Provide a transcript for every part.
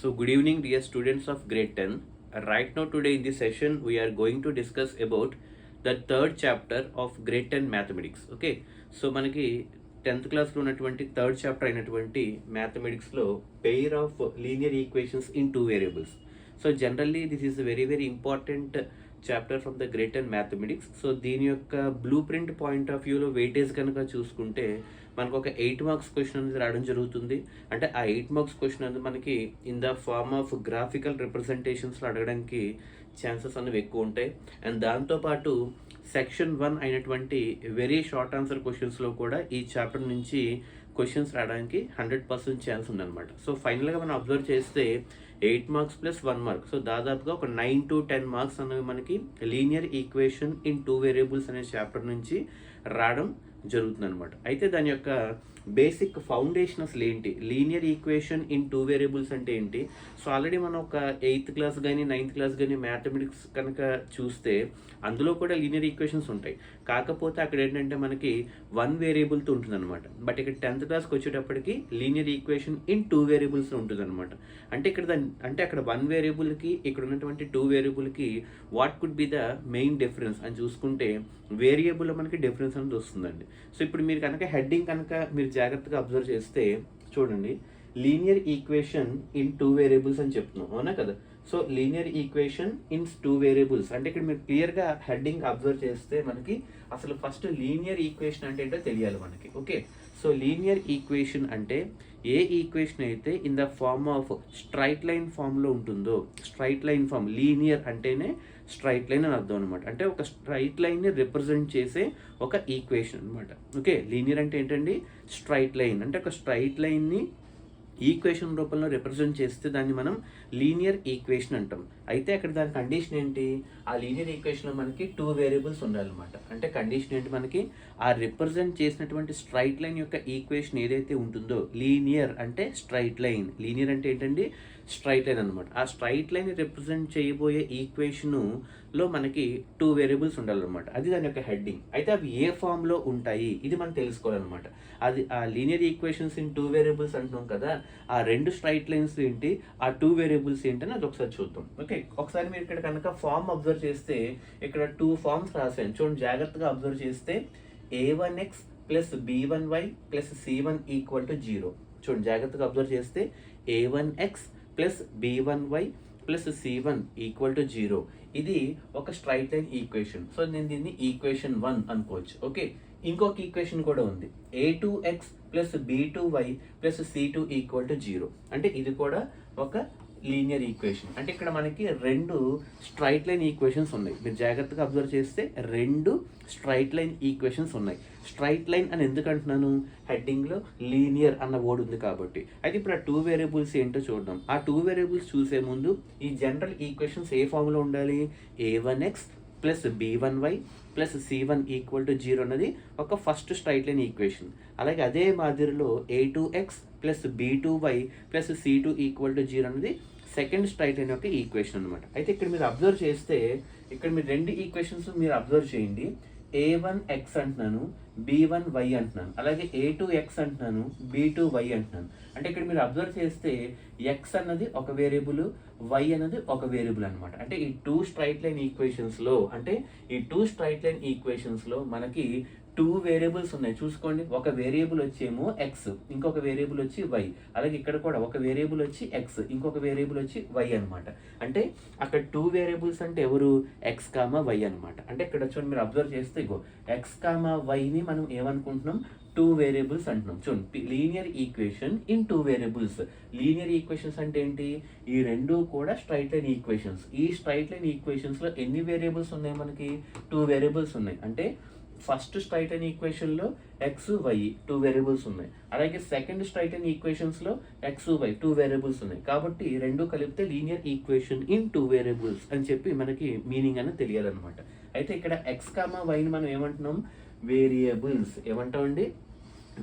So good evening dear students of grade 10. Right now today in this session we are going to discuss about the third chapter of grade 10 mathematics. Okay. So మనకి 10th క్లాస్లో ఉన్నటువంటి third chapter అయినటువంటి మ్యాథమెటిక్స్లో pair of linear equations in two variables. So generally this is very very important chapter from the grade 10 mathematics. So దీని యొక్క blueprint point of వ్యూలో weightage కనుక చూసుకుంటే మనకు ఒక 8 మార్క్స్ క్వశ్చన్ అనేది రావడం జరుగుతుంది. అంటే ఆ 8 మార్క్స్ క్వశ్చన్ అనేది మనకి in the form of graphical రిప్రజెంటేషన్స్లో అడగడానికి ఛాన్సెస్ అనేవి ఎక్కువ ఉంటాయి. అండ్ దాంతోపాటు సెక్షన్ 1 అయినటువంటి వెరీ షార్ట్ ఆన్సర్ క్వశ్చన్స్లో కూడా ఈ చాప్టర్ నుంచి క్వశ్చన్స్ రావడానికి 100% ఛాన్స్ ఉందన్నమాట. సో ఫైనల్గా మనం అబ్జర్వ్ చేస్తే 8 మార్క్స్ ప్లస్ 1 మార్క్, సో దాదాపుగా ఒక 9 to 10 మార్క్స్ అనేవి మనకి linear equation in two variables అనే చాప్టర్ నుంచి రావడం జరుగుతుంది అనమాట. అయితే దాని యొక్క బేసిక్ ఫౌండేషన్ అసలు ఏంటి, linear equation in two variables అంటే ఏంటి. సో ఆల్రెడీ మనం ఒక 8th క్లాస్ కానీ 9th క్లాస్ కానీ మ్యాథమెటిక్స్ కనుక చూస్తే అందులో కూడా లీనియర్ ఈక్వేషన్స్ ఉంటాయి. కాకపోతే అక్కడ ఏంటంటే మనకి 1 వేరియబుల్తో ఉంటుంది అనమాట. బట్ ఇక్కడ 10th క్లాస్కి వచ్చేటప్పటికి linear equation in two variables ఉంటుంది అనమాట. అంటే ఇక్కడ అంటే అక్కడ 1 వేరియబుల్కి ఇక్కడ ఉన్నటువంటి 2 వేరియబుల్కి what could be the main difference అని చూసుకుంటే వేరియబుల్ మనకి డిఫరెన్స్ అనేది వస్తుందండి. సో ఇప్పుడు మీరు కనుక హెడ్డింగ్ కనుక మీరు జాగ్రత్తగా అబ్జర్వ్ చేస్తే చూడండి, linear equation in two variables అని చెప్తున్నాం, అవునా కదా. So linear equation in two variables అంటే ఇక్కడ మీరు క్లియర్గా హెడ్డింగ్ అబ్జర్వ్ చేస్తే మనకి అసలు ఫస్ట్ లీనియర్ ఈక్వేషన్ అంటే ఏంటో తెలియాలి మనకి. ఓకే, సో లీనియర్ ఈక్వేషన్ అంటే ఏ ఈక్వేషన్ అయితే in the form of straight line ఫామ్లో ఉంటుందో, స్ట్రైట్ లైన్ ఫామ్, లీనియర్ అంటేనే స్ట్రైట్ లైన్ అని అర్థం అనమాట. అంటే ఒక స్ట్రైట్ లైన్ని రిప్రజెంట్ చేసే ఒక ఈక్వేషన్ అనమాట. ఓకే, లీనియర్ అంటే ఏంటండి, స్ట్రైట్ లైన్. అంటే ఒక స్ట్రైట్ లైన్ని ఈక్వేషన్ రూపంలో రిప్రజెంట్ చేస్తే దాన్ని మనం లీనియర్ ఈక్వేషన్ అంటాం. అయితే అక్కడ దాని కండిషన్ ఏంటి, ఆ లీనియర్ ఈక్వేషన్లో మనకి 2 వేరియబుల్స్ ఉండాలన్నమాట. అంటే కండిషన్ ఏంటి, మనకి ఆ రిప్రజెంట్ చేసినటువంటి స్ట్రైట్ లైన్ యొక్క ఈక్వేషన్ ఏదైతే ఉంటుందో, లీనియర్ అంటే స్ట్రైట్ లైన్, లీనియర్ అంటే ఏంటండి స్ట్రైట్ లైన్ అనమాట. ఆ స్ట్రైట్ లైన్ రిప్రజెంట్ చేయబోయే ఈక్వేషన్లో మనకి 2 వేరియబుల్స్ ఉండాలన్నమాట. అది దాని యొక్క హెడ్డింగ్. అయితే అవి ఏ ఫామ్లో ఉంటాయి ఇది మనం తెలుసుకోవాలన్నమాట. అది ఆ లీనియర్ ఈక్వేషన్స్ ఇన్ 2 వేరియబుల్స్ అంటున్నాం కదా, ఆ 2 స్ట్రైట్ లైన్స్ ఏంటి, ఆ 2 వేరియబుల్స్ ఏంటని అది ఒకసారి చూద్దాం. ఓకే, ఒకసారి మీరు ఇక్కడ కనుక ఫామ్ అబ్జర్వ్ చేస్తే ఇక్కడ 2 ఫార్మ్స్ రాశాను చూడండి, జాగ్రత్తగా అబ్జర్వ్ చేస్తే a1x plus b1y plus c1 equal to 0. చూడండి జాగ్రత్తగా అబ్జర్వ్ చేస్తే a1x plus b1y plus c1 equal to 0. ఇది ఒక స్ట్రైట్ లైన్ ఈక్వేషన్. సో నేను దీన్ని ఈక్వేషన్ 1 అనుకోవచ్చు. ఓకే, ఇంకొక ఈక్వేషన్ కూడా ఉంది, a2x plus b2y plus c2 equal to 0. అంటే ఇది కూడా ఒక లీనియర్ ఈక్వేషన్. అంటే ఇక్కడ మనకి 2 స్ట్రైట్ లైన్ ఈక్వేషన్స్ ఉన్నాయి. మీరు జాగ్రత్తగా అబ్జర్వ్ చేస్తే 2 స్ట్రైట్ లైన్ ఈక్వేషన్స్ ఉన్నాయి. స్ట్రైట్ లైన్ అని ఎందుకు అంటున్నాను, హెడ్డింగ్లో లీనియర్ అన్న వర్డ్ ఉంది కాబట్టి. అయితే ఇప్పుడు ఆ 2 వేరియబుల్స్ ఏంటో చూద్దాం. ఆ 2 వేరియబుల్స్ చూసే ముందు ఈ జనరల్ ఈక్వేషన్స్ ఏ ఫామ్లో ఉండాలి, a1x plus b1y plus c1 equal to 0 అన్నది ఒక ఫస్ట్ స్ట్రైట్ లైన్ ఈక్వేషన్. అలాగే అదే మాదిరిలో a2x plus b2y plus c2 equal to 0 అనేది సెకండ్ స్ట్రైట్ లైన్ యొక్క ఈక్వేషన్ అనమాట. అయితే ఇక్కడ మీరు అబ్జర్వ్ చేస్తే ఇక్కడ మీరు 2 ఈక్వేషన్స్ మీరు అబ్జర్వ్ చేయండి, a1x అంటున్నాను, b1y అంటున్నాను, అలాగే a2x అంటున్నాను, b2y అంటున్నాను. అంటే ఇక్కడ మీరు అబ్జర్వ్ చేస్తే x అన్నది ఒక వేరియబుల్, y అన్నది ఒక వేరియబుల్ అనమాట. అంటే ఈ 2 స్ట్రైట్ లైన్ ఈక్వేషన్స్లో అంటే ఈ 2 స్ట్రైట్ లైన్ ఈక్వేషన్స్లో మనకి 2 వేరియబుల్స్ ఉన్నాయి చూసుకోండి. ఒక వేరియబుల్ వచ్చేమో x, ఇంకొక వేరియబుల్ వచ్చి y. అలాగే ఇక్కడ కూడా ఒక వేరియబుల్ వచ్చి x, ఇంకొక వేరియబుల్ వచ్చి y అనమాట. అంటే అక్కడ 2 వేరియబుల్స్ అంటే ఎవరు, x, y అనమాట. అంటే ఇక్కడ చూడండి మీరు అబ్జర్వ్ చేస్తే ఇగో x, yని మనం ఏమనుకుంటున్నాం, 2 వేరియబుల్స్ అంటున్నాం. చూడండి, linear equation in 2 variables. Linear equations అంటే ఏంటి, ఈ 2 కూడా స్ట్రైట్ లైన్ ఈక్వేషన్స్. ఈ స్ట్రైట్ లైన్ ఈక్వేషన్స్లో ఎన్ని వేరియబుల్స్ ఉన్నాయి, మనకి 2 వేరియబుల్స్ ఉన్నాయి. అంటే ఫస్ట్ స్ట్రైట్ లైన్ ఈక్వేషన్లో ఎక్స్, వై 2 వేరియబుల్స్ ఉన్నాయి. అలాగే సెకండ్ స్ట్రైట్ లైన్ ఈక్వేషన్స్లో ఎక్స్, వై 2 వేరియబుల్స్ ఉన్నాయి. కాబట్టి 2 కలిపితే లీనియర్ ఈక్వేషన్ ఇన్ 2 వేరియబుల్స్ అని చెప్పి మనకి మీనింగ్ అనేది తెలియాలన్నమాట. అయితే ఇక్కడ ఎక్స్, వైని మనం ఏమంటున్నాం, వేరియబుల్స్. ఏమంటామండి,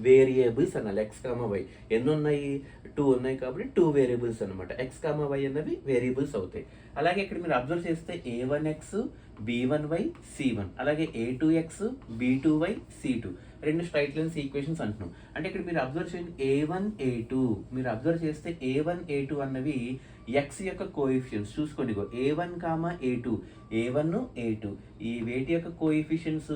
వేరియబుల్స్ అనాలి. ఎక్స్, వై ఎన్ని ఉన్నాయి, 2 ఉన్నాయి కాబట్టి 2 వేరియబుల్స్ అనమాట. ఎక్స్, వై అన్నవి వేరియబుల్స్ అవుతాయి. అలాగే ఇక్కడ మీరు అబ్జర్వ్ చేస్తే a1x b1y c1, అలాగే a2x b2y c2 రెండు స్ట్రైట్ లైన్స్ ఈక్వేషన్స్ అంటున్నాం. అంటే ఇక్కడ మీరు అబ్జర్వ్ చేయండి a1 a2, మీరు అబ్జర్వ్ చేస్తే a1 a2 అన్నవి ఎక్స్ యొక్క కోఎఫిషియన్స్ చూసుకోండి. a1 a2, a1 a2 ఈ వేటి యొక్క కోఎఫిషియన్స్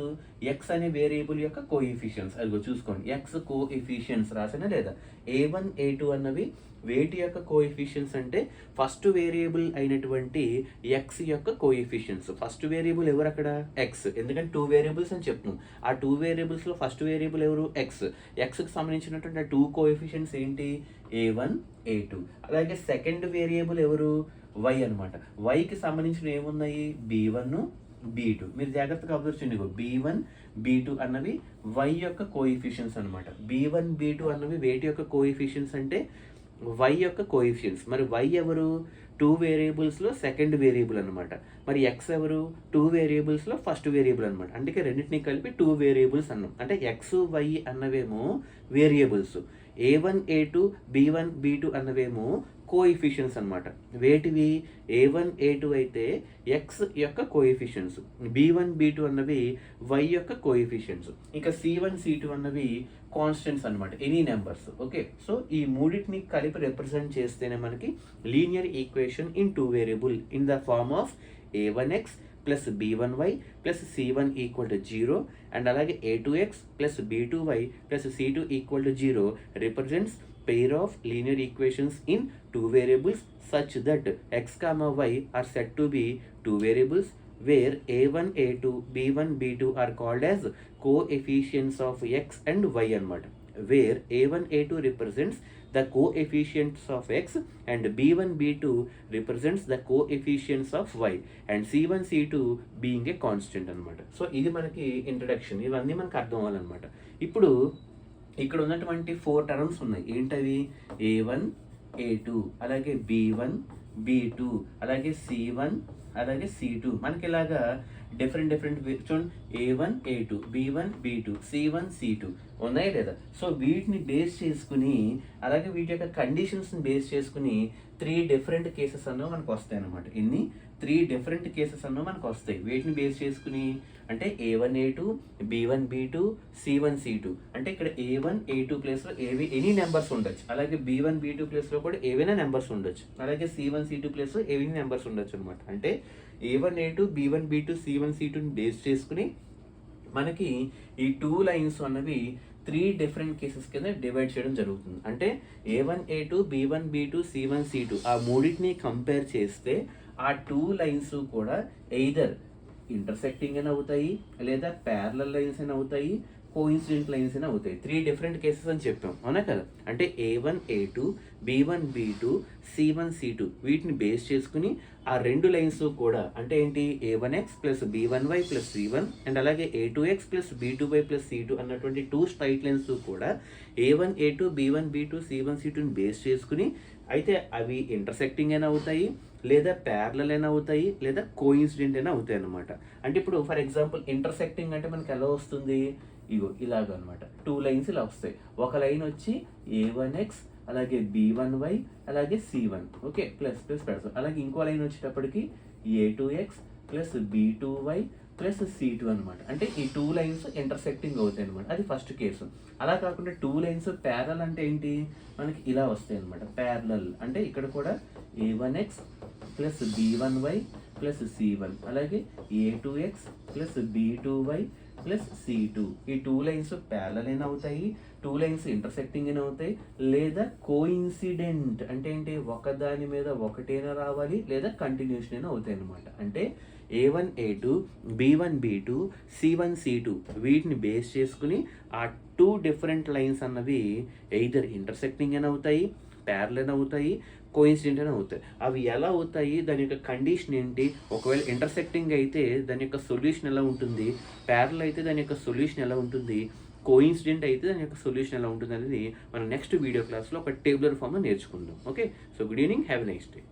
ఎక్స్ అనే వేరియబుల్ యొక్క కోఎఫిషియన్స్ అదిగో చూసుకోండి. ఎక్స్ కోఎఫిషియన్స్ రాసినా లేదా a1 a2 అన్నవి వేటి యొక్క కోఎఫిషియన్స్ అంటే ఫస్ట్ వేరియబుల్ అయినటువంటి ఎక్స్ యొక్క కోఎఫిషియన్స్. ఫస్ట్ వేరియబుల్ ఎవరు అక్కడ ఎక్స్, ఎందుకంటే 2 వేరియబుల్స్ అని చెప్తున్నాం. ఆ 2 వేరియబుల్స్లో ఫస్ట్ వేరియబుల్ ఎవరు ఎక్స్. ఎక్స్కి సంబంధించినటువంటి 2 కోఎఫిషియన్స్ ఏంటి a1 a2. అలాగే సెకండ్ వేరియబుల్ ఎవరు వై అనమాట. వైకి సంబంధించిన ఏమున్నాయి b1 b2. మీరు జాగ్రత్తగా అబ్జర్వ్ చేయండి. b1 b2 అన్నవి వై యొక్క కోఎఫిషియన్స్ అనమాట. b1 b2 అన్నవి వేటి యొక్క కోఎఫిషియన్స్ అంటే వై యొక్క కోఎఫిషియన్స్. మరి వై ఎవరు 2 వేరియబుల్స్లో సెకండ్ వేరియబుల్ అనమాట. మరి ఎక్స్ ఎవరు 2 వేరియబుల్స్లో ఫస్ట్ వేరియబుల్ అనమాట. అందుకే రెండింటినీ కలిపి 2 వేరియబుల్స్ అన్నాం. అంటే ఎక్స్ వై అన్నవేమో variables, a1 a2 b1 b2 అన్నవేమో కోఎఫిషియన్స్ అనమాట. వేటివి a1 a2 అయితే ఎక్స్ యొక్క కోఎఫిషియన్స్, b1 b2 అన్నవి వై యొక్క కోఎఫిషియన్స్, ఇంకా c1 c2 అన్నవి కాన్స్టెంట్స్ అనమాట, ఎనీ నెంబర్స్. ఓకే, సో ఈ మూడింటిని కలిపి రిప్రజెంట్ చేస్తేనే మనకి linear equation in 2 variable in the form of a1x plus b1y plus c1 equal to 0 and అలాగే a2x plus b2y plus c2 equal to 0 represents pair of linear equations in 2 variables such that x comma y are said to be 2 variables where a1 a2 b1 b2 are called as coefficients of x and y anamata, where a1 a2 represents the coefficients of x and b1 b2 represents the coefficients of y and c1 c2 being a constant anamata. So ఇది మనకి introduction, ఇవన్నీ మనకు అర్థం అవ్వాలన్నమాట. ఇప్పుడు ఇక్కడ ఉన్నటువంటి 4 terms ఉన్నాయి. ఏంటవి a1 a2 అలాగే b1 b2 అలాగే c1 అలాగే c2. మనకి ఇలాగా డిఫరెంట్ చూడండి a1 a2 b1 b2 c1 c2 ఉన్నాయి లేదా. సో వీటిని బేస్ చేసుకుని అలాగే వీటి యొక్క కండిషన్స్ని బేస్ చేసుకుని 3 డిఫరెంట్ కేసెస్ అన్నో మనకు వస్తాయి అన్నమాట. ఇన్ని 3 డిఫరెంట్ కేసెస్ అన్నో మనకు వస్తాయి. వీటిని బేస్ చేసుకుని అంటే a1 a2 b1 b2 c1 c2. అంటే ఇక్కడ a1 a2 ప్లేస్లో ఎనీ నెంబర్స్ ఉండొచ్చు, అలాగే b1 b2 ప్లేస్లో కూడా ఏవైనా నెంబర్స్ ఉండొచ్చు, అలాగే c1 c2 ప్లేస్లో ఏవైనా నెంబర్స్ ఉండొచ్చు అనమాట. అంటే a1 a2 b1 b2 c1 c2ని base చేసుకుని మనకి ఈ 2 లైన్స్ అన్నవి 3 డిఫరెంట్ కేసెస్ కింద డివైడ్ చేయడం జరుగుతుంది. అంటే a1 a2 b1 b2 c1 c2 ఆ మూడింటిని కంపేర్ చేస్తే ఆ 2 లైన్స్ కూడా ఎయిదర్ ఇంటర్సెక్టింగ్ అని అవుతాయి, లేదా ప్యారలల్ లైన్స్ అని అవుతాయి, కోఇన్సిడెంట్ లైన్స్ అని అవుతాయి. 3 డిఫరెంట్ కేసెస్ అని చెప్పాం, అవునా కదా. అంటే a1 a2 b1 b2 c1 c2 వీటిని బేస్ చేసుకుని ఆ 2 లైన్స్ కూడా అంటే ఏంటి a1x plus b1y plus c1 and అలాగే a2x plus b2y plus c2 అన్నటువంటి 2 స్ట్రైట్ లైన్స్ కూడా a1 a2 b1 b2 c1 c2ని base చేసుకుని అయితే అవి ఇంటర్సెక్టింగ్ అయినా అవుతాయి, లేదా ప్యారలల్ అయినా అవుతాయి, లేదా కోఇన్సిడెంట్ అయినా అవుతాయి అన్నమాట. అంటే ఇప్పుడు ఫర్ ఎగ్జాంపుల్ ఇంటర్సెక్టింగ్ అంటే మనకి ఎలా వస్తుంది, ఇగో ఇలాగ అనమాట. 2 లైన్స్ ఇలా వస్తాయి. ఒక లైన్ వచ్చి a1x అలాగే b1y అలాగే c1 ఓకే ప్లస్ పెడతాం. అలాగే ఇంకో లైన్ వచ్చేటప్పటికి a2x plus b2y plus c2 అనమాట. అంటే ఈ 2 లైన్స్ ఇంటర్సెక్టింగ్ అవుతాయి అనమాట. అది ఫస్ట్ కేసు. అలా కాకుండా 2 లైన్స్ ప్యారలల్ అంటే ఏంటి, మనకి ఇలా వస్తాయి అనమాట. ప్యారలల్ అంటే ఇక్కడ కూడా a1x plus b1y plus c1 అలాగే a2x plus b2y plus c2. ఈ 2 లైన్స్ ప్యారలల్ అయినా అవుతాయి, 2 లైన్స్ ఇంటర్సెక్టింగ్ అయినా అవుతాయి, లేదా కోఇన్సిడెంట్ అంటే ఏంటి ఒకదాని మీద ఒకటైనా రావాలి, లేదా కంటిన్యూషన్ అయినా అవుతాయి అనమాట. అంటే a1 a2 b1 b2 c1 c2 వీటిని బేస్ చేసుకుని ఆ 2 డిఫరెంట్ లైన్స్ అన్నవి ఎయిదర్ ఇంటర్సెక్టింగ్ అయినా అవుతాయి, ప్యారలల్ అవుతాయి, కోఇన్సిడెంట్ అని అవుతాయి. అవి ఎలా అవుతాయి, దాని యొక్క కండిషన్ ఏంటి, ఒకవేళ ఇంటర్సెక్టింగ్ అయితే దాని యొక్క సొల్యూషన్ ఎలా ఉంటుంది, ప్యారలల్ అయితే దాని యొక్క సొల్యూషన్ ఎలా ఉంటుంది, కోఇన్సిడెంట్ అయితే దాని యొక్క సొల్యూషన్ ఎలా ఉంటుంది అనేది మనం నెక్స్ట్ వీడియో క్లాస్లో ఒక టేబులర్ ఫామ్ నేర్చుకుందాం. Okay, so good evening, have a nice day.